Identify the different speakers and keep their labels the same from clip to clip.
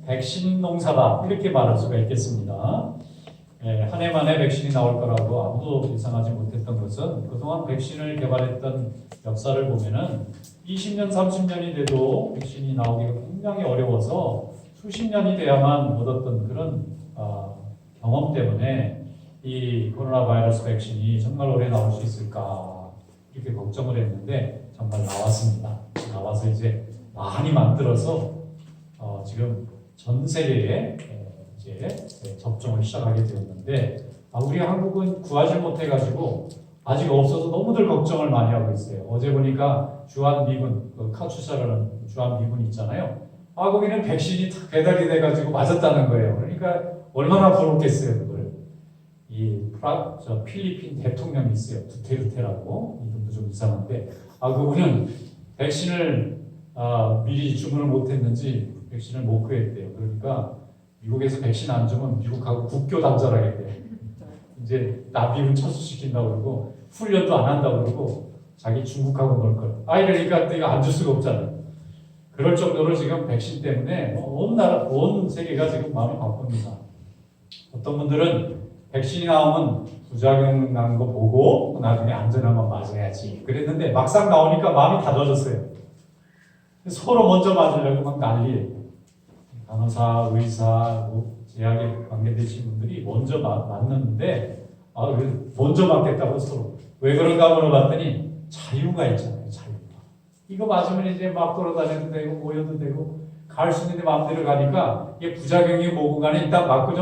Speaker 1: 백신 농사다 이렇게 말할 수가 있겠습니다. 한 해 만에 백신이 나올 거라고 아무도 예상하지 못했던 것은 그동안 백신을 개발했던 역사를 보면은 20년, 30년이 돼도 백신이 나오기가 굉장히 어려워서 수십 년이 돼야만 얻었던 그런 경험 때문에 이 코로나 바이러스 백신이 정말 오래 나올 수 있을까 이렇게 걱정을 했는데 정말 나왔습니다. 나와서 이제 많이 만들어서 지금 전 세계에 이제 접종을 시작하게 되었는데 우리 한국은 구하지 못해가지고 아직 없어서 너무들 걱정을 많이 하고 있어요. 어제 보니까 주한미군, 카투샤라는 주한미군 있잖아요. 거기는 백신이 다 배달이 돼가지고 맞았다는 거예요. 그러니까 얼마나 부럽겠어요, 그걸. 필리핀 대통령이 있어요. 두테르테라고. 이름도 좀 이상한데. 그분은 백신을 미리 주문을 못했는지 백신을 못 구했대요. 그러니까 미국에서 백신 안 주면 미국하고 국교 단절하겠대요. 이제 나비군 철수시킨다고 그러고 훈련도 안 한다고 그러고 자기 중국하고 놀 걸. 이러니까 내가 안 줄 수가 없잖아요. 그럴 정도로 지금 백신 때문에 온 세계가 지금 마음이 바쁩니다. 어떤 분들은 백신이 나오면 부작용 난 거 보고 나중에 안전한 건 맞아야지 그랬는데 막상 나오니까 마음이 닫아졌어요. 서로 먼저 맞으려고 막 난리예요. 간호사, 의사, 제약에 관계되신 분들이 먼저 맞는데 먼저 맞겠다고 서로. 왜 그런가 물어봤더니 자유가 있잖아요. 자유가. 이거 맞으면 이제 막 돌아다녀도 되고 모여도 되고 갈 수 있는데 마음대로 가니까 이게 부작용이 뭐고 간에 일단 맞고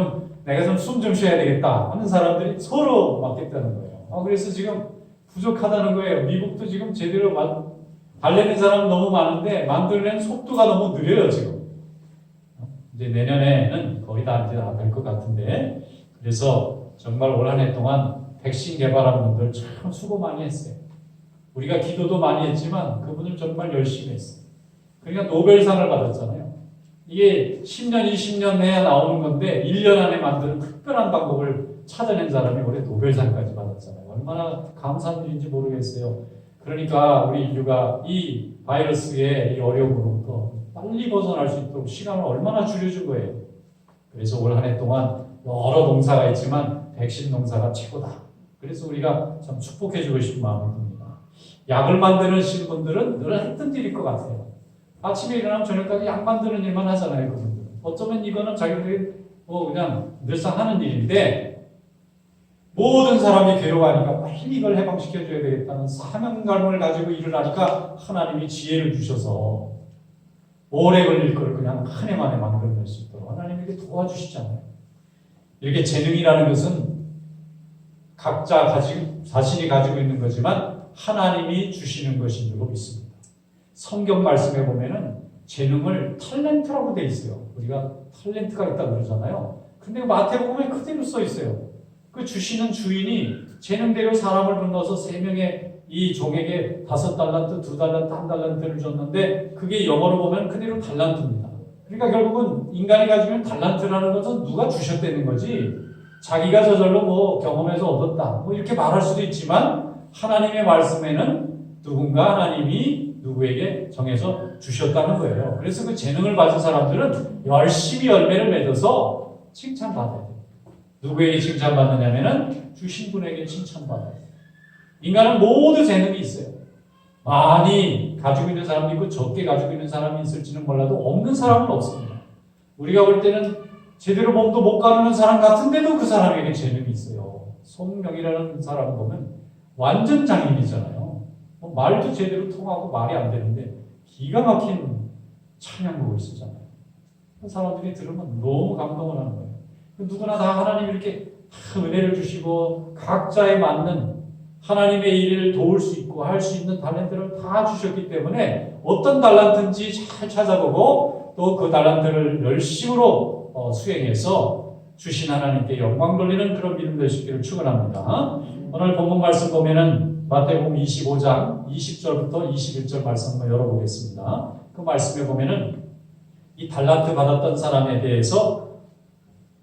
Speaker 1: 내가 좀 숨 좀 쉬어야 되겠다 하는 사람들이 서로 맞겠다는 거예요. 그래서 지금 부족하다는 거예요. 미국도 지금 제대로 달래는 사람 너무 많은데 만들어낸 속도가 너무 느려요 지금. 이제 내년에는 거의 다 이제 될 것 같은데 그래서 정말 올 한 해 동안 백신 개발한 분들 참 수고 많이 했어요. 우리가 기도도 많이 했지만 그분들 정말 열심히 했어요. 그러니까 노벨상을 받았잖아요. 이게 10년, 20년 내야 나오는 건데 1년 안에 만드는 특별한 방법을 찾아낸 사람이 올해 노벨상까지 받았잖아요. 얼마나 감사한 일인지 모르겠어요. 그러니까 우리 인류가 이 바이러스의 이 어려움으로부터 빨리 벗어날 수 있도록 시간을 얼마나 줄여준 거예요. 그래서 올 한 해 동안 여러 농사가 있지만 백신 농사가 최고다. 그래서 우리가 참 축복해주고 싶은 마음이 듭니다. 약을 만드는 분들은 늘 했던 일일 것 같아요. 아침에 일어나면 저녁까지 약 만드는 일만 하잖아요. 그분들은. 어쩌면 이거는 자기들이 그냥 늘상 하는 일인데 모든 사람이 괴로워하니까 빨리 이걸 해방시켜줘야 되겠다는 사명감을 가지고 일을 하니까 하나님이 지혜를 주셔서 오래 걸릴 걸 그냥 한 해 만에 만들어낼 수 있도록 하나님에게 도와주시잖아요. 이렇게 재능이라는 것은 각자 자신이 가지고 있는 거지만 하나님이 주시는 것인 줄 믿습니다. 성경 말씀에 보면은 재능을 탤런트라고 돼 있어요. 우리가 탤런트가 있다고 그러잖아요. 근데 마태복음에 그대로 써 있어요. 그 주시는 주인이 재능대로 사람을 불러서 3명의 이 종에게 5달란트, 2달란트, 1달란트를 줬는데 그게 영어로 보면 그대로 달란트입니다. 그러니까 결국은 인간이 가지고 있는 달란트라는 것은 누가 주셨다는 거지 자기가 저절로 경험해서 얻었다 이렇게 말할 수도 있지만 하나님의 말씀에는 누군가 하나님이 누구에게 정해서 주셨다는 거예요. 그래서 그 재능을 가진 사람들은 열심히 열매를 맺어서 칭찬받아야 돼요. 누구에게 칭찬받느냐면은 주신 분에게 칭찬받아야 돼요. 인간은 모두 재능이 있어요. 많이 가지고 있는 사람도 있고 적게 가지고 있는 사람이 있을지는 몰라도 없는 사람은 없습니다. 우리가 볼 때는 제대로 몸도 못 가누는 사람 같은데도 그 사람에게 재능이 있어요. 송명이라는 사람 보면 완전 장인이잖아요. 말도 제대로 통하고 말이 안 되는데 기가 막힌 찬양곡을 쓰잖아요. 그 사람들이 들으면 너무 감동을 하는 거예요. 누구나 다 하나님이 이렇게 은혜를 주시고 각자에 맞는 하나님의 일을 도울 수 있고 할 수 있는 달란트를 다 주셨기 때문에 어떤 달란트인지 잘 찾아보고 또 그 달란트를 열심으로 수행해서 주신 하나님께 영광 돌리는 그런 믿음 되시기를 축원합니다. 오늘 본문 말씀 보면은 마태복음 25장 20절부터 21절 말씀 한번 열어보겠습니다. 그 말씀에 보면은 이 달란트 받았던 사람에 대해서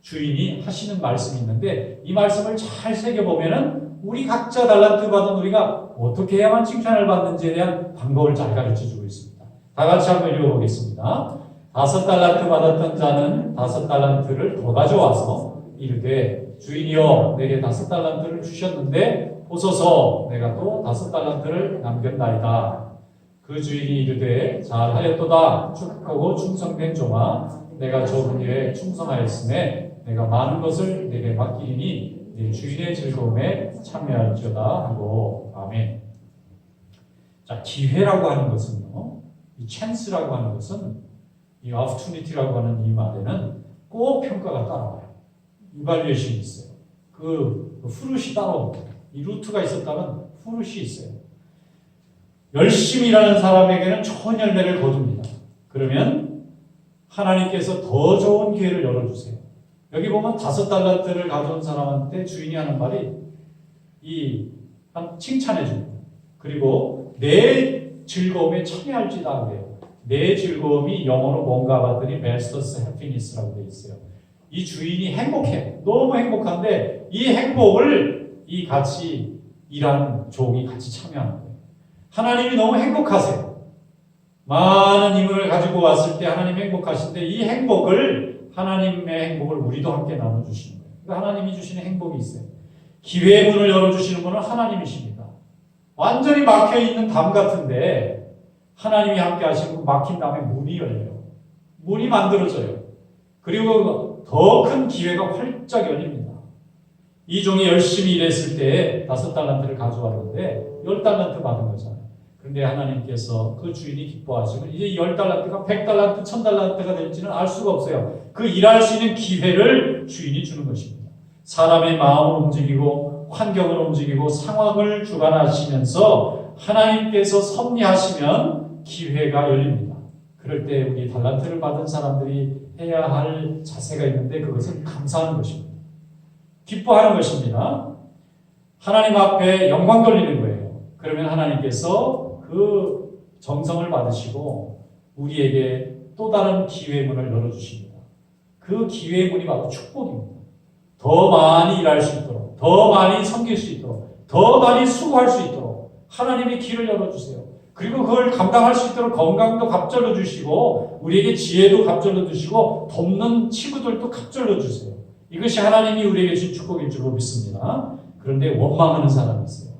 Speaker 1: 주인이 하시는 말씀이 있는데 이 말씀을 잘 새겨보면은 우리 각자 달란트 받은 우리가 어떻게 해야만 칭찬을 받는지에 대한 방법을 잘 가르쳐주고 있습니다. 다 같이 한번 읽어보겠습니다. 5달란트 받았던 자는 5달란트를 더 가져와서 이르되 주인이여 내게 5달란트를 주셨는데 보소서 내가 또 5달란트를 남겼나이다. 그 주인이 이르되 잘하였도다 축복하고 충성된 종아 내가 적은 일에 충성하였음에 내가 많은 것을 내게 맡기리니 네 주인의 즐거움에 참여할지어다 하고 아멘. 자, 기회라고 하는 것은요, 이 찬스라고 하는 것은 이 opportunity라고 하는 이 말에는 꼭 평가가 따라와요. 이발리에이션이 있어요. 그 fruit이 따라옵니다. 이 루트가 있었다면 fruit이 있어요. 열심히 일하는 사람에게는 좋은 열매를 거둡니다. 그러면 하나님께서 더 좋은 기회를 열어주세요. 여기 보면 5달란트를 가져온 사람한테 주인이 하는 말이 칭찬해 줍니다. 그리고 내 즐거움에 참여할지다 그래요. 내 즐거움이 영어로 뭔가 봤더니 Master's Happiness라고 되어 있어요. 이 주인이 행복해. 너무 행복한데 이 행복을 이 같이 일하는 종이 같이 참여하는 거예요. 하나님이 너무 행복하세요. 많은 힘을 가지고 왔을 때 하나님이 행복하신데 이 행복을 하나님의 행복을 우리도 함께 나눠주시는 거예요. 그러니까 하나님이 주시는 행복이 있어요. 기회의 문을 열어주시는 분은 하나님이십니다. 완전히 막혀있는 담 같은데 하나님이 함께 하시고 막힌 다음에 문이 열려요. 문이 만들어져요. 그리고 더 큰 기회가 활짝 열립니다. 이 종이 열심히 일했을 때 5달란트를 가져왔는데 10달란트 받은 거잖아요. 그런데 하나님께서 그 주인이 기뻐하시고 이제 10달란트가 100달란트, 1000달란트가 될지는 알 수가 없어요. 그 일할 수 있는 기회를 주인이 주는 것입니다. 사람의 마음을 움직이고 환경을 움직이고 상황을 주관하시면서 하나님께서 섭리하시면 기회가 열립니다. 그럴 때 우리 달란트를 받은 사람들이 해야 할 자세가 있는데 그것은 감사하는 것입니다. 기뻐하는 것입니다. 하나님 앞에 영광 돌리는 거예요. 그러면 하나님께서 그 정성을 받으시고 우리에게 또 다른 기회의 문을 열어주십니다. 그 기회의 문이 바로 축복입니다. 더 많이 일할 수 있도록, 더 많이 섬길 수 있도록, 더 많이 수고할 수 있도록 하나님이 길을 열어주세요. 그리고 그걸 감당할 수 있도록 건강도 갑절로 주시고 우리에게 지혜도 갑절로 주시고 돕는 친구들도 갑절로 주세요. 이것이 하나님이 우리에게 주신 축복일 줄로 믿습니다. 그런데 원망하는 사람이 있어요.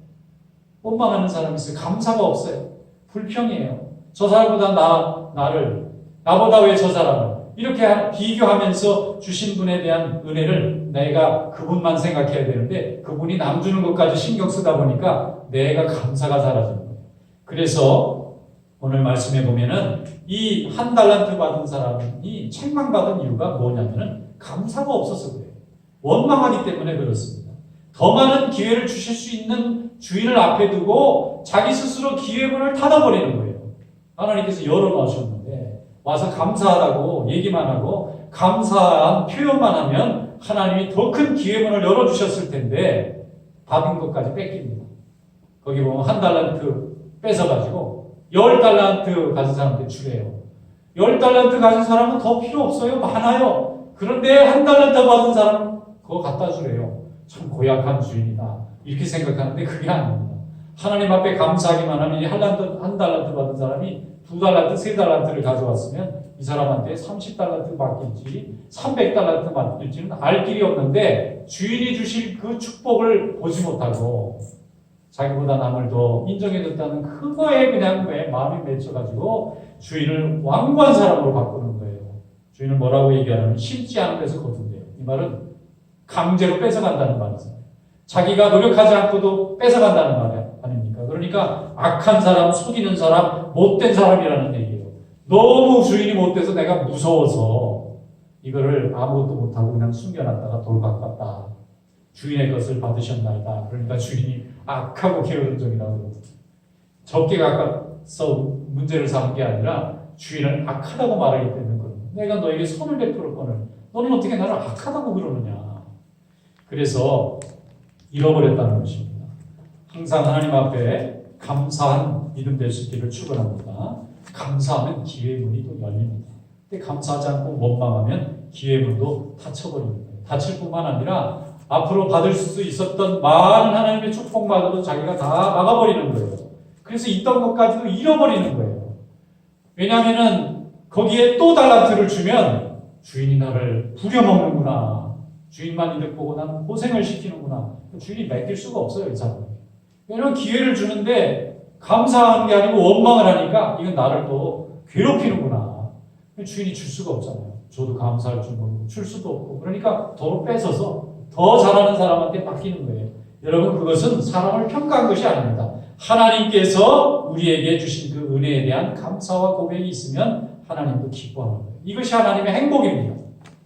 Speaker 1: 원망하는 사람이 있어요. 감사가 없어요. 불평이에요. 저 사람보다 나보다 왜 저 사람을 이렇게 비교하면서 주신 분에 대한 은혜를 내가 그분만 생각해야 되는데 그분이 남 주는 것까지 신경 쓰다 보니까 내가 감사가 사라지는 거예요. 그래서 오늘 말씀해 보면은 이 1달란트 받은 사람이 책망받은 이유가 뭐냐면은 감사가 없어서 그래요. 원망하기 때문에 그렇습니다. 더 많은 기회를 주실 수 있는 주인을 앞에 두고 자기 스스로 기회문을 닫아버리는 거예요. 하나님께서 열어놓으셨는데 와서 감사하다고 얘기만 하고 감사한 표현만 하면 하나님이 더 큰 기회문을 열어주셨을 텐데 받은 것까지 뺏깁니다. 거기 보면 1달란트 뺏어가지고 10달란트 가진 사람한테 주래요. 10달란트 가진 사람은 더 필요 없어요. 많아요. 그런데 1달란트 받은 사람은 그거 갖다 주래요. 참 고약한 주인이다. 이렇게 생각하는데 그게 아닙니다. 하나님 앞에 감사하기만 하면 이 1달란트 받은 사람이 2달란트, 3달란트를 가져왔으면 이 사람한테 30달란트 맡길지 300달란트 맡길지는 알 길이 없는데 주인이 주실 그 축복을 보지 못하고 자기보다 남을 더 인정해줬다는 그거에 그냥 마음이 맺혀가지고 주인을 완고한 사람으로 바꾸는 거예요. 주인은 뭐라고 얘기하냐면 심지 않은 데서 거둔대요. 이 말은 강제로 뺏어간다는 말이죠. 자기가 노력하지 않고도 뺏어간다는 말 아닙니까? 그러니까 악한 사람, 속이는 사람, 못된 사람이라는 얘기예요. 너무 주인이 못돼서 내가 무서워서 이거를 아무것도 못하고 그냥 숨겨놨다가 돌바꿨다. 주인의 것을 받으셨나이다. 그러니까 주인이 악하고 게으름종이라고 그러거든요. 적게 가까워서 문제를 삼은 게 아니라 주인을 악하다고 말하기 때문에 그러는 내가 너에게 선을 베풀었거늘 너는 어떻게 나를 악하다고 그러느냐. 그래서 잃어버렸다는 것입니다. 항상 하나님 앞에 감사한 믿음 될 수 있기를 축원합니다. 감사하면 기회의 문이 또 열립니다. 근데 감사하지 않고 원망하면 기회의 문도 닫혀버립니다. 닫힐 뿐만 아니라 앞으로 받을 수 있었던 많은 하나님의 축복마저도 자기가 다 막아버리는 거예요. 그래서 있던 것까지도 잃어버리는 거예요. 왜냐하면 거기에 또 달란트를 주면 주인이 나를 부려먹는구나. 주인만 이득 보고 나는 고생을 시키는구나. 주인이 맡길 수가 없어요, 이 사람은. 왜냐면 기회를 주는데 감사하는 게 아니고 원망을 하니까 이건 나를 또 괴롭히는구나. 주인이 줄 수가 없잖아요. 저도 감사할 줄 모르고 줄 수도 없고. 그러니까 도로 뺏어서 더 잘하는 사람한테 맡기는 거예요. 여러분, 그것은 사람을 평가한 것이 아닙니다. 하나님께서 우리에게 주신 그 은혜에 대한 감사와 고백이 있으면 하나님도 기뻐하는 거예요. 이것이 하나님의 행복입니다.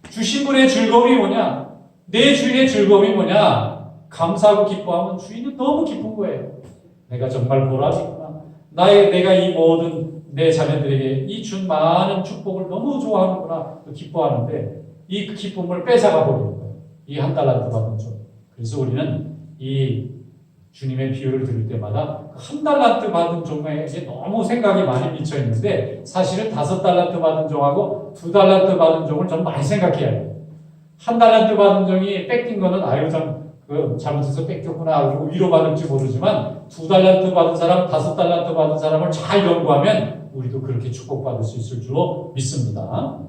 Speaker 1: 주신 분의 즐거움이 뭐냐? 내 주인의 즐거움이 뭐냐? 감사하고 기뻐하면 주인은 너무 기쁜 거예요. 내가 정말 보람이구나. 내가 이 모든 내 자녀들에게 이 준 많은 축복을 너무 좋아하는구나. 기뻐하는데 이 기쁨을 뺏어가 버리는 거예요. 이 한 달란트 받은 줄. 그래서 우리는 이 주님의 비유를 들을 때마다 한 달란트 받은 종에게 너무 생각이 많이 미쳐 있는데 사실은 5달란트 받은 종하고 2달란트 받은 종을 좀 많이 생각해야 해요. 한 달란트 받은 종이 뺏긴 거는 아유 잘못해서 뺏겼구나 그리고 위로받을지 모르지만 2달란트 받은 사람, 5달란트 받은 사람을 잘 연구하면 우리도 그렇게 축복받을 수 있을 줄로 믿습니다.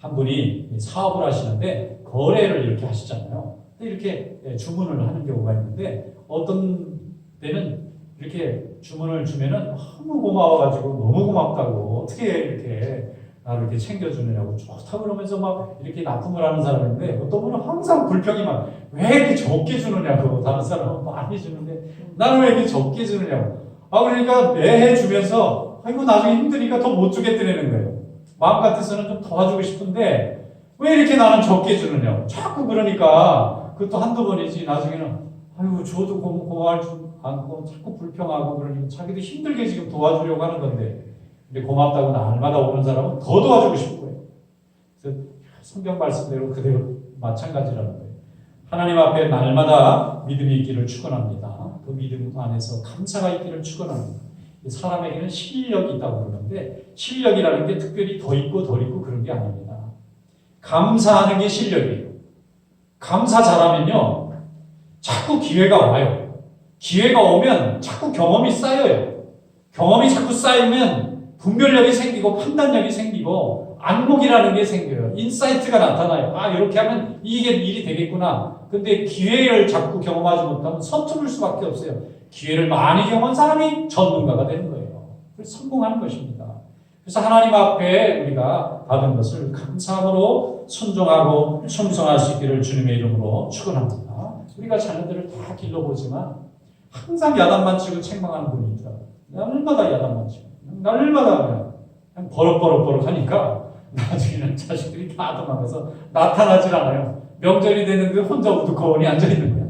Speaker 1: 한 분이 사업을 하시는데 거래를 이렇게 하시잖아요. 이렇게 주문을 하는 경우가 있는데 어떤 때는 이렇게 주문을 주면은 너무 고마워가지고 너무 고맙다고 어떻게 이렇게 나를 이렇게 챙겨주느냐고 좋다 그러면서 막 이렇게 납품을 하는 사람인데 어떤 분은 항상 불평이 막 왜 이렇게 적게 주느냐고 다른 사람은 많이 주는데 나는 왜 이렇게 적게 주느냐고 그러니까 매해 주면서 아이고 나중에 힘드니까 더 못 주겠다는 거예요. 마음 같아서는 좀 도와주고 싶은데 왜 이렇게 나는 적게 주느냐고 자꾸 그러니까 그것도 한두 번이지 나중에는 아유 저도 고마워할 줄 않고 자꾸 불평하고 그러니까 자기도 힘들게 지금 도와주려고 하는 건데 근데 고맙다고 날마다 오는 사람은 더 도와주고 싶은 거예요. 그래서 성경 말씀대로 그대로 마찬가지라는 거예요. 하나님 앞에 날마다 믿음이 있기를 축원합니다. 그 믿음 안에서 감사가 있기를 축원합니다. 사람에게는 실력이 있다고 그러는데 실력이라는 게 특별히 더 있고 덜 있고 그런 게 아닙니다. 감사하는 게 실력이에요. 감사 잘하면요 자꾸 기회가 와요. 기회가 오면 자꾸 경험이 쌓여요. 경험이 자꾸 쌓이면 분별력이 생기고 판단력이 생기고 안목이라는 게 생겨요. 인사이트가 나타나요. 이렇게 하면 이게 일이 되겠구나. 근데 기회를 자꾸 경험하지 못하면 서투를 수밖에 없어요. 기회를 많이 경험한 사람이 전문가가 되는 거예요. 그래서 성공하는 것입니다. 그래서 하나님 앞에 우리가 받은 것을 감사함으로 순종하고 충성할 수 있기를 주님의 이름으로 축원합니다. 우리가 자녀들을 다 길러보지만 항상 야단만 치고 책망하는 분이 있더라고요. 날마다 야단만 치고 날마다 그냥 버럭버럭 하니까 나중에는 자식들이 다 도망가서 나타나질 않아요. 명절이 되는데 혼자 우두커니 앉아있는 거야.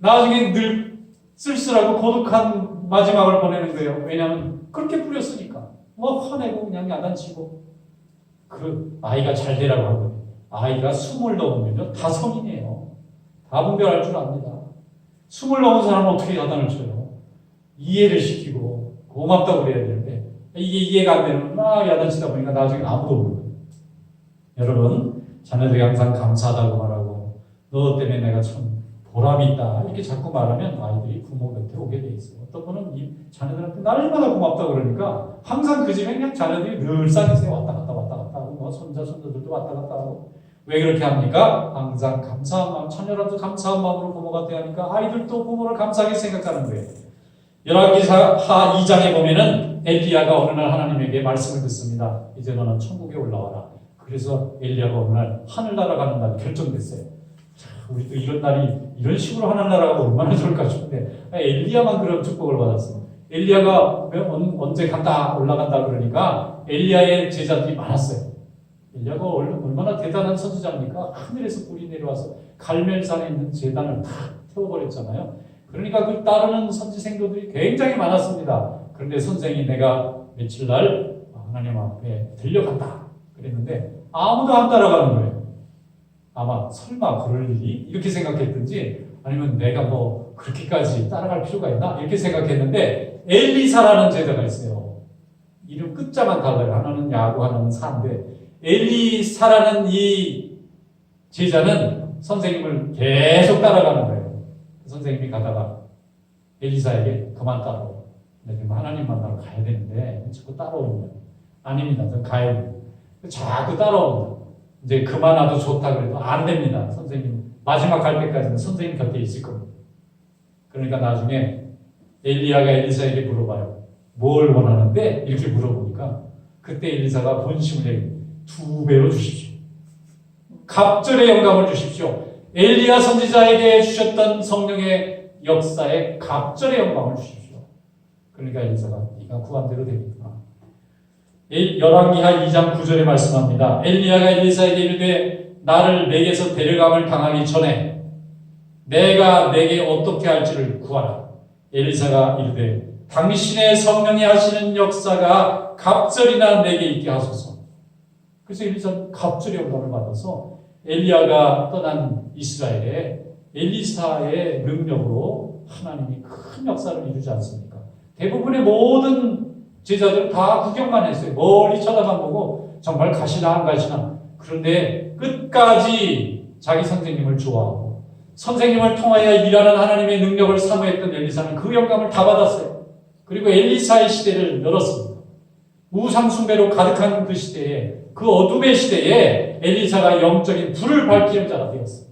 Speaker 1: 나중에 늘 쓸쓸하고 고독한 마지막을 보내는 거예요. 왜냐하면 그렇게 뿌렸으니까. 화내고 그냥 야단치고. 그 아이가 잘 되라고 하거든요. 아이가 20 넘으면요 다 성인이에요. 다 분별할 줄 압니다. 20 넘은 사람은 어떻게 야단을 쳐요? 이해를 시키고 고맙다고 그래야 되는데 이게 이해가 안 되면 야단치다 보니까 나중에 아무도 모르거든요. 여러분 자녀들이 항상 감사하다고 말하고 너 때문에 내가 참 보람이 있다 이렇게 자꾸 말하면 아이들이 부모 곁에 오게 돼 있어요. 어떤 분은 이 자녀들한테 날마다 고맙다고 그러니까 항상 그 집에 그냥 자녀들이 늘상 왔다 갔다 하고 손자들도 왔다 갔다 하고 왜 그렇게 합니까? 항상 감사한 마음, 자녀라도 감사한 마음으로 부모가 대하니까 아이들도 부모를 감사하게 생각하는 거예요. 열왕기하 2장에 보면은 엘리야가 어느 날 하나님에게 말씀을 듣습니다. 이제 너는 천국에 올라와라. 그래서 엘리야가 어느 날 하늘 날아가는 날이 결정됐어요. 우리도 이런 날이 이런 식으로 하늘 날아가고 얼마나 좋을까 싶은데 엘리야만 그런 축복을 받았어요. 엘리야가 언제 올라간다 그러니까 엘리야의 제자들이 많았어요. 엘리야가 얼마나 대단한 선지자입니까? 하늘에서 불이 내려와서 갈멜산에 있는 제단을 다 태워버렸잖아요. 그러니까 그 따르는 선지 생도들이 굉장히 많았습니다. 그런데 선생이 내가 며칠 날 하나님 앞에 들려간다 그랬는데 아무도 안 따라가는 거예요. 아마 설마 그럴 일이? 이렇게 생각했든지 아니면 내가 뭐 그렇게까지 따라갈 필요가 있나? 이렇게 생각했는데 엘리사라는 제자가 있어요. 이름 끝자만 달라요. 하나는 야구, 하나는 사인데 엘리사라는 이 제자는 선생님을 계속 따라가는 거예요. 선생님이 가다가 엘리사에게 그만 따라오. 내가 지금 하나님 만나러 가야 되는데 자꾸 따라오는 거예요. 아닙니다. 저 가야 돼요. 자꾸 따라옵니다. 이제 그만와도 좋다 그래도 안 됩니다. 선생님 마지막 갈 때까지는 선생님 곁에 있을 겁니다. 그러니까 나중에 엘리야가 엘리사에게 물어봐요. 뭘 원하는데? 이렇게 물어보니까 그때 엘리사가 본심을 내고 2배로 주십시오. 갑절의 영감을 주십시오. 엘리야 선지자에게 주셨던 성령의 역사에 갑절의 영감을 주십시오. 그러니까 엘리사가 네가 구한 대로 되겠구나. 열왕기하 2장 9절에 말씀합니다. 엘리야가 엘리사에게 이르되 나를 내게서 데려감을 당하기 전에 내가 내게 어떻게 할지를 구하라. 엘리사가 이르되 당신의 성령이 하시는 역사가 갑절이나 내게 있게 하소서. 그래서 엘리사는 갑절의 영감을 받아서 엘리야가 떠난 이스라엘에 엘리사의 능력으로 하나님이 큰 역사를 이루지 않습니까? 대부분의 모든 제자들은 다 구경만 했어요. 멀리 쳐다만 보고 정말 가시나 안 가시나. 그런데 끝까지 자기 선생님을 좋아하고 선생님을 통하여 일하는 하나님의 능력을 사모했던 엘리사는 그 영감을 다 받았어요. 그리고 엘리사의 시대를 열었습니다. 우상 숭배로 가득한 그 시대에, 그 어둠의 시대에 엘리사가 영적인 불을 밝히는 자가 되었어요.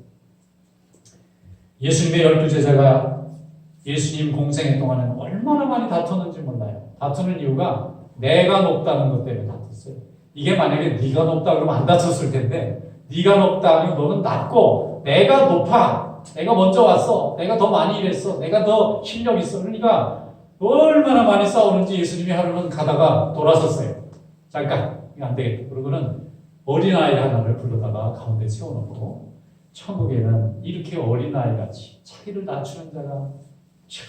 Speaker 1: 예수님의 12제자가 예수님 공생애 동안은 얼마나 많이 다퉜는지 몰라요. 다투는 이유가 내가 높다는 것 때문에 다퉜어요. 이게 만약에 네가 높다 그러면 안 다퉜을 텐데, 네가 높다 하면 너는 낮고 내가 높아. 내가 먼저 왔어. 내가 더 많이 일했어. 내가 더 실력 있어. 그러니까 얼마나 많이 싸우는지 예수님이 하루는 가다가 돌아섰어요. 잠깐, 이거 안 되겠다. 그러고는 어린아이 하나를 불러다가 가운데 세워놓고, 천국에는 이렇게 어린아이같이 자기를 낮추는 자가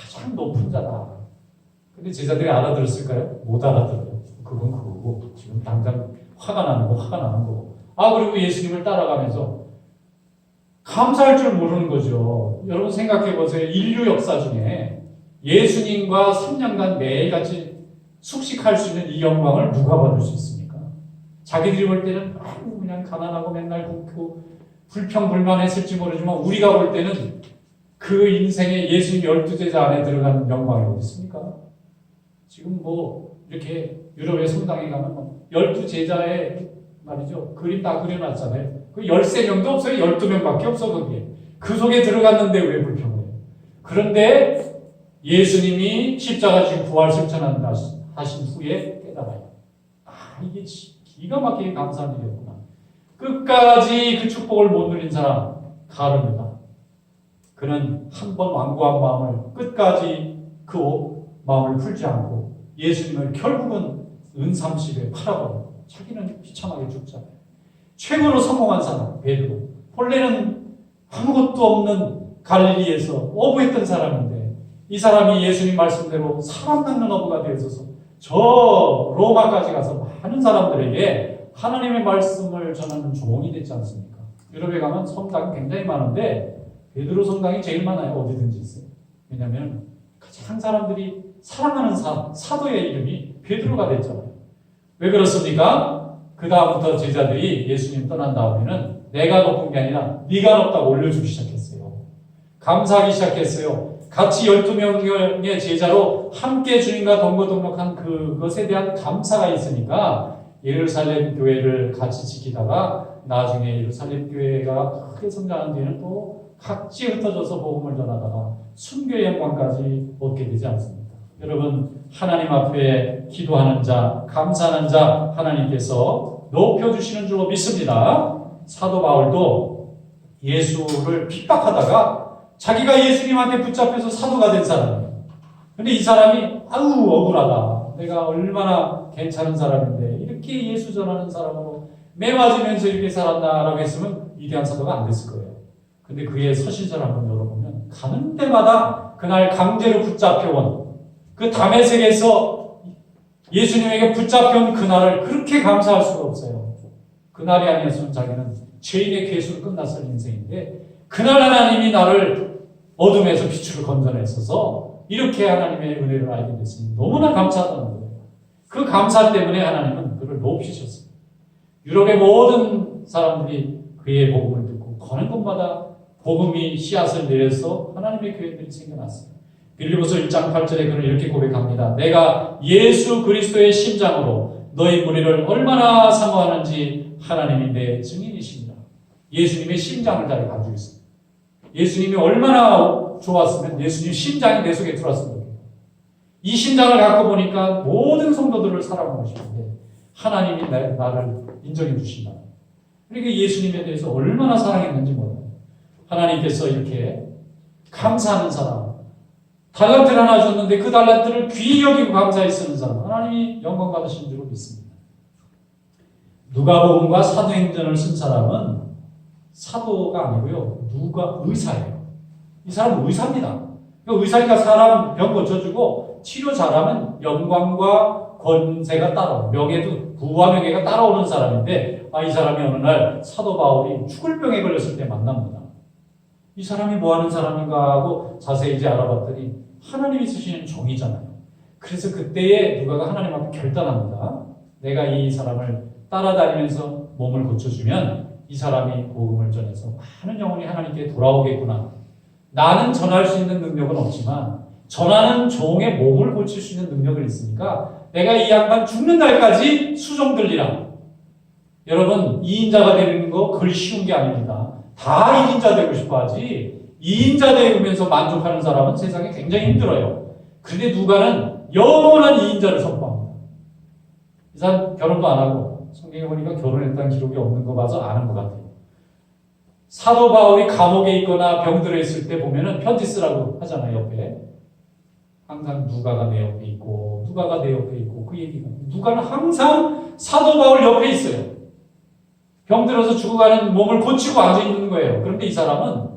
Speaker 1: 가장 높은 자다. 근데 제자들이 알아들었을까요? 못 알아들어요. 그건 그거고, 지금 당장 화가 나는 거고. 그리고 예수님을 따라가면서 감사할 줄 모르는 거죠. 여러분 생각해 보세요. 인류 역사 중에 예수님과 3년간 매일같이 숙식할 수 있는 이 영광을 누가 받을 수 있습니까? 자기들이 볼 때는 그냥 가난하고 맨날 굶고 불평불만했을지 모르지만 우리가 볼 때는 그 인생에 예수님 12제자 안에 들어가는 영광이 어디 있습니까? 지금 이렇게 유럽의 성당에 가면 12제자의 말이죠. 그림 다 그려놨잖아요. 그 13명도 없어요. 12명밖에 없어, 거기에. 그 속에 들어갔는데 왜 불평해요? 그런데 예수님이 십자가 지고 부활 실천한다 하신 후에 깨달아요. 이게 기가 막히게 감사한 일이었구나. 끝까지 그 축복을 못 누린 사람, 가룟유다. 그는 한 번 완고한 마음을 끝까지 그 마음을 풀지 않고 예수님을 결국은 은30에 팔아버리고 자기는 비참하게 죽잖아요. 최고로 성공한 사람 베드로. 본래는 아무것도 없는 갈릴리에서 어부했던 사람인데 이 사람이 예수님 말씀대로 사람 낚는 어부가 되어서 저 로마까지 가서 많은 사람들에게 하나님의 말씀을 전하는 종이 됐지 않습니까? 유럽에 가면 성당이 굉장히 많은데 베드로 성당이 제일 많아요. 어디든지 있어요. 왜냐하면 가장 사람들이 사랑하는 사도의 이름이 베드로가 됐잖아요. 왜 그렇습니까? 그 다음부터 제자들이 예수님 떠난 다음에는 내가 높은 게 아니라 네가 높다고 올려주기 시작했어요. 감사하기 시작했어요. 같이 12명의 제자로 함께 주님과 동거동록한 그것에 대한 감사가 있으니까 예루살렘 교회를 같이 지키다가 나중에 예루살렘 교회가 크게 성장한 뒤에는 또 각지에 흩어져서 복음을 전하다가 순교의 영광까지 얻게 되지 않습니까? 여러분, 하나님 앞에 기도하는 자, 감사하는 자 하나님께서 높여주시는 줄로 믿습니다. 사도 바울도 예수를 핍박하다가 자기가 예수님한테 붙잡혀서 사도가 된 사람이에요. 근데 이 사람이 억울하다. 내가 얼마나 괜찮은 사람인데 이렇게 예수 전하는 사람으로 매 맞으면서 이렇게 살았다라고 했으면 위대한 사도가 안 됐을 거예요. 근데 그의 서신서를 한번 열어보면 가는 데마다 그날 강제로 붙잡혀온 그 다메섹에서 예수님에게 붙잡혀온 그날을 그렇게 감사할 수가 없어요. 그날이 아니었으면 자기는 죄인의 괴수로 끝났을 인생인데 그날 하나님이 나를 어둠에서 빛으로 건져냈어서 이렇게 하나님의 은혜를 알게 됐으니 너무나 감사하다는 거예요. 그 감사 때문에 하나님은 그를 높이셨어요. 유럽의 모든 사람들이 그의 복음을 듣고 가는 곳마다 복음이 씨앗을 내려서 하나님의 교회들이 생겨났어요. 빌립보서 1장 8절에 그는 이렇게 고백합니다. 내가 예수 그리스도의 심장으로 너희 무리를 얼마나 사모하는지 하나님이 내 증인이십니다. 예수님의 심장을 다 가지고 있습니다. 예수님이 얼마나 좋았으면 예수님 심장이 내 속에 들어왔습니다. 이 심장을 갖고 보니까 모든 성도들을 사랑하고 싶은데 하나님이 나를 인정해 주신다. 그러니까 예수님에 대해서 얼마나 사랑했는지 몰라요. 하나님께서 이렇게 감사하는 사람, 달란트를 하나 줬는데 그 달란트를 귀히 여기고 감사히 쓰는 사람, 하나님이 영광 받으시는 줄 믿습니다. 누가복음과 사도행전을 쓴 사람은 사도가 아니고요, 의사예요. 이 사람은 의사입니다. 의사니까 사람 병 고쳐주고 치료 잘하면 영광과 권세가 따라오고 명예도 부와 명예가 따라오는 사람인데, 이 사람이 어느 날 사도 바울이 죽을 병에 걸렸을 때 만납니다. 이 사람이 뭐 하는 사람인가 하고 자세히 이제 알아봤더니 하나님이 쓰시는 종이잖아요. 그래서 그때에 누가가 하나님 앞에 결단합니다. 내가 이 사람을 따라다니면서 몸을 고쳐주면 이 사람이 복음을 전해서 많은 영혼이 하나님께 돌아오겠구나. 나는 전할 수 있는 능력은 없지만 전하는 종의 몸을 고칠 수 있는 능력은 있으니까 내가 이 양반 죽는 날까지 수종 들리라. 여러분, 2인자가 되는 거 그리 쉬운 게 아닙니다. 다 1인자 되고 싶어 하지 2인자 되면서 만족하는 사람은 세상에 굉장히 힘들어요. 그런데 누가는 영원한 2인자를 선포합니다. 이 사람 결혼도 안 하고 성경에 보니까 결혼했다는 기록이 없는 거 봐서 아는 것 같아요. 사도 바울이 감옥에 있거나 병들어 있을 때 보면은 편지 쓰라고 하잖아요. 옆에 항상 누가가 내 옆에 있고 누가가 내 옆에 있고 그 얘기가 누가는 항상 사도 바울 옆에 있어요. 병들어서 죽어가는 몸을 고치고 앉아있는 거예요. 그런데 이 사람은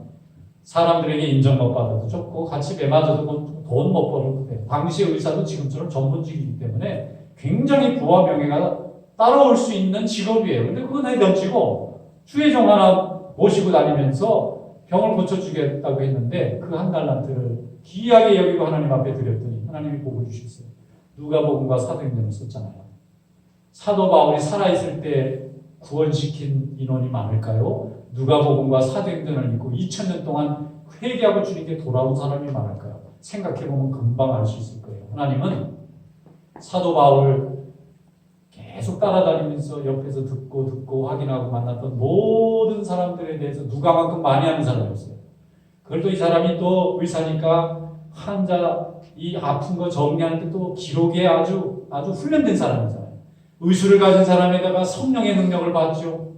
Speaker 1: 사람들에게 인정 못 받아도 좋고 같이 매 맞아도 돈 못 벌어도 돼요. 당시의 의사도 지금처럼 전문직이기 때문에 굉장히 부와 명예가 따라올 수 있는 직업이에요. 근데 그건 해던지고 주의종 하나 모시고 다니면서 병을 고쳐주겠다고 했는데 그 한 달란트를 귀하게 여기고 하나님 앞에 드렸더니 하나님이 복을 주셨어요. 누가복음과 사도행전을 썼잖아요. 사도 바울이 살아있을 때 구원시킨 인원이 많을까요? 누가복음과 사도행전을 읽고 2000년 동안 회개하고 주님께 돌아온 사람이 많을까요? 생각해보면 금방 알 수 있을 거예요. 하나님은 사도 바울을 계속 따라다니면서 옆에서 듣고 확인하고 만났던 모든 사람들에 대해서 누가만큼 많이 하는 사람이 없어요. 그걸 또 이 사람이 또 의사니까 환자 이 아픈 거 정리하는데 또 기록에 아주 훈련된 사람이잖아요. 의술을 가진 사람에다가 성령의 능력을 받죠.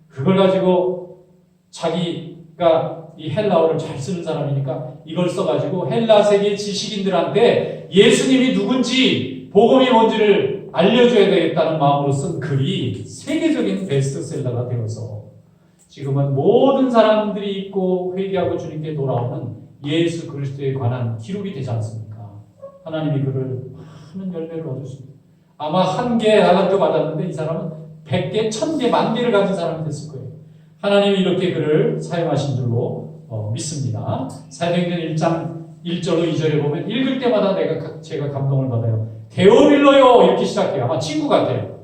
Speaker 1: 그걸 가지고 자기가 이 헬라어를 잘 쓰는 사람이니까 이걸 써가지고 헬라 세계 지식인들한테 예수님이 누군지 복음이 뭔지를 알려줘야 되겠다는 마음으로 쓴 글이 세계적인 베스트셀러가 되어서 지금은 모든 사람들이 읽고 회개하고 주님께 돌아오는 예수 그리스도에 관한 기록이 되지 않습니까? 하나님이 그를 많은 열매를 얻으십니다. 아마 1개 달란트 받았는데 이 사람은 100개, 1000개, 10,000개를 가진 사람이 됐을 거예요. 하나님이 이렇게 그를 사용하신 줄로 믿습니다. 사도행전 1장 1절로 2절에 보면 읽을 때마다 제가 감동을 받아요. 데오빌로요 이렇게 시작해요. 아마 친구 같아요.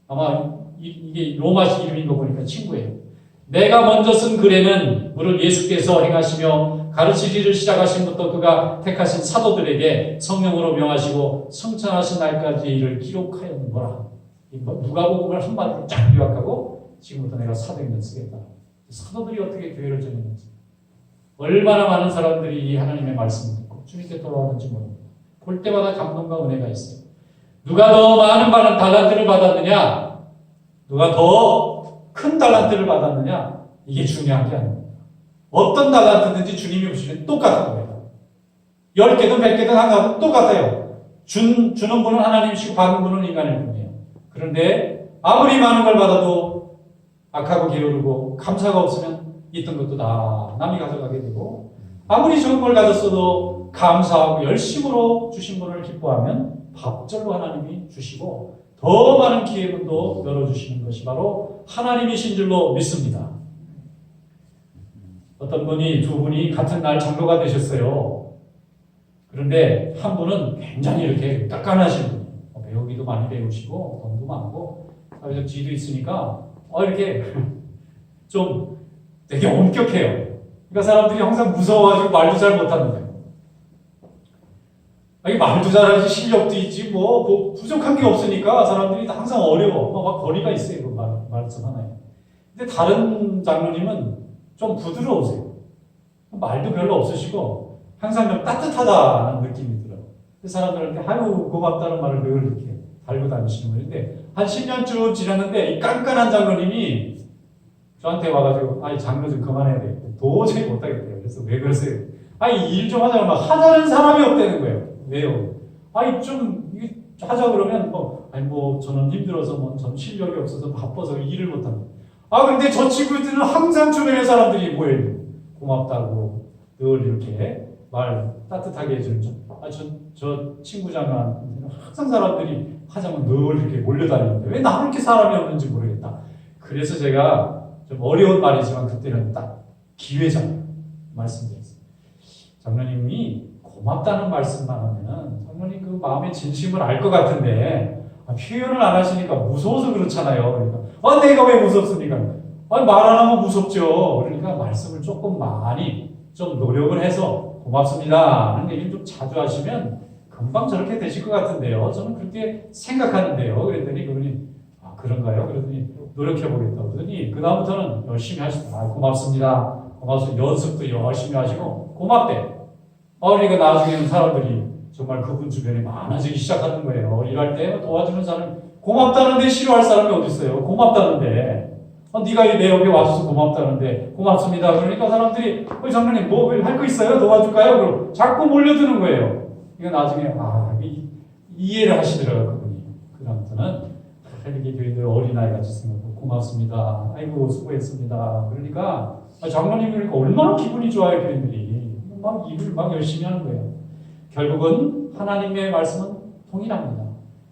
Speaker 1: 아마 이게 로마식 이름인 거 보니까 친구예요. 내가 먼저 쓴 글에는 무릇 예수께서 행하시며 가르치기를 시작하신 부터 그가 택하신 사도들에게 성령으로 명하시고 성천하신 날까지 이를 기록하였노라. 누가복음을 한마디로 쫙 요약하고 지금부터 내가 사도행전 쓰겠다. 사도들이 어떻게 교회를 전했는지, 얼마나 많은 사람들이 이 하나님의 말씀을 듣고 주님께 돌아오는지 모릅니다. 볼 때마다 감동과 은혜가 있어요. 누가 더 많은 달란트를 받았느냐, 누가 더 큰 달란트를 받았느냐, 이게 중요한 게 아닙니다. 어떤 달란트든지 주님이 주시면 똑같은 거예요. 10개든 100개든 하나든 똑같아요. 주는 분은 하나님이시고 받는 분은 인간일 뿐이에요. 그런데 아무리 많은 걸 받아도 악하고 게으르고 감사가 없으면 있던 것도 다 남이 가져가게 되고, 아무리 좋은 걸 가졌어도 감사하고 열심으로 주신 분을 기뻐하면 밥절로 하나님이 주시고 더 많은 기회문도 열어주시는 것이 바로 하나님이신 줄로 믿습니다. 어떤 분이 두 분이 같은 날 장로가 되셨어요. 그런데 한 분은 굉장히 이렇게 깐깐하신 분이에요. 배우기도 많이 배우시고 돈도 많고 사회적 지위도 있으니까 이렇게 좀 되게 엄격해요. 그러니까 사람들이 항상 무서워가지고 말도 잘 못하는 거예요. 아니, 말도 잘하지, 실력도 있지, 뭐 부족한 게 없으니까 사람들이 항상 어려워. 막 거리가 있어요, 그 말씀 하나에. 근데 다른 장로님은 좀 부드러우세요. 말도 별로 없으시고, 항상 좀 따뜻하다는 느낌이 들어요. 그 사람들한테, 아유, 고맙다는 말을 늘 이렇게 달고 다니시는 거예요. 근데 한 10년쯤 지났는데, 이 깐깐한 장로님이 저한테 와가지고, 아니, 장로 좀 그만해야 돼. 도저히 못하겠대요. 그래서 왜 그러세요? 아니, 일 좀 하자고 막 하자는 사람이 없다는 거예요. 왜요? 아니, 좀, 하자 그러면, 저는 힘들어서, 전 실력이 없어서 바빠서 일을 못합니다. 근데 저 친구들은 항상 주변의 사람들이 뭐예요? 고맙다고, 늘 이렇게 말 따뜻하게 해주는 저 친구장한테는 항상 사람들이 하자면 늘 이렇게 몰려다니는데, 왜 나는 이렇게 사람이 없는지 모르겠다. 그래서 제가 좀 어려운 말이지만 그때는 딱 기회잖아요. 말씀드렸어요. 장로님이 고맙다는 말씀만 하면은 장로님 그 마음의 진심을 알 것 같은데 표현을 안 하시니까 무서워서 그렇잖아요. 그러니까 내가 왜 무섭습니까? 말 안 하면 무섭죠. 그러니까 말씀을 조금 많이 좀 노력을 해서 고맙습니다 하는 얘기를 좀 자주 하시면 금방 저렇게 되실 것 같은데요. 저는 그렇게 생각하는데요. 그랬더니 그분이 그런가요? 그랬더니 노력해보겠다고 그러더니 그 다음부터는 열심히 하시더라. 고맙습니다. 연습도 열심히 하시고 고맙대. 그러니까 나중에는 사람들이 정말 그분 주변에 많아지기 시작하는 거예요. 일할 때 도와주는 사람, 고맙다는데 싫어할 사람이 어디 있어요? 고맙다는데. 네가 내 옆에 와줘서 고맙다는데 고맙습니다. 그러니까 사람들이 장로님 뭐 할 거 있어요? 도와줄까요? 그럼 자꾸 몰려드는 거예요. 이거 나중에 이해를 하시더라고요. 그분이. 그 다음부터는 이렇게 교인들 어린아이 같이 생각하고 고맙습니다. 아이고 수고했습니다. 그러니까 장로님 그러니까 얼마나 기분이 좋아요. 교인들이. 일을 열심히 하는 거예요. 결국은 하나님의 말씀은 동일합니다.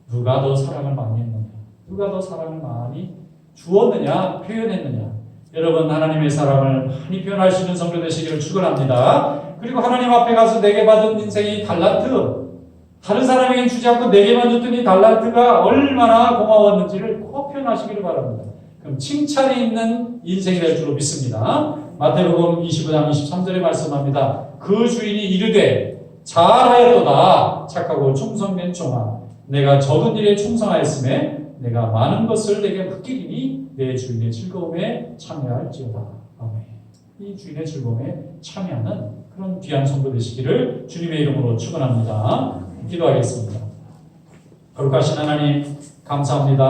Speaker 1: 누가 더 사랑을 많이 했느냐, 누가 더 사랑을 많이 주었느냐, 표현했느냐. 여러분 하나님의 사랑을 많이 표현할 수 있는 성도 되시기를 축원합니다. 그리고 하나님 앞에 가서 내게 받은 인생이 달란트, 다른 사람에게 주지 않고 내게만 줬던 이 달란트가 얼마나 고마웠는지를 꼭 표현하시기를 바랍니다. 그럼 칭찬이 있는 인생이 될 줄로 믿습니다. 마태복음 25장 23절에 말씀합니다. 그 주인이 이르되 잘하였도다 착하고 충성된 종아, 내가 적은 일에 충성하였음에 내가 많은 것을 내게 맡기리니 내 주인의 즐거움에 참여할지어다. 아멘. 이 주인의 즐거움에 참여하는 그런 귀한 성도 되시기를 주님의 이름으로 축원합니다. 기도하겠습니다. 거룩하신 하나님 감사합니다.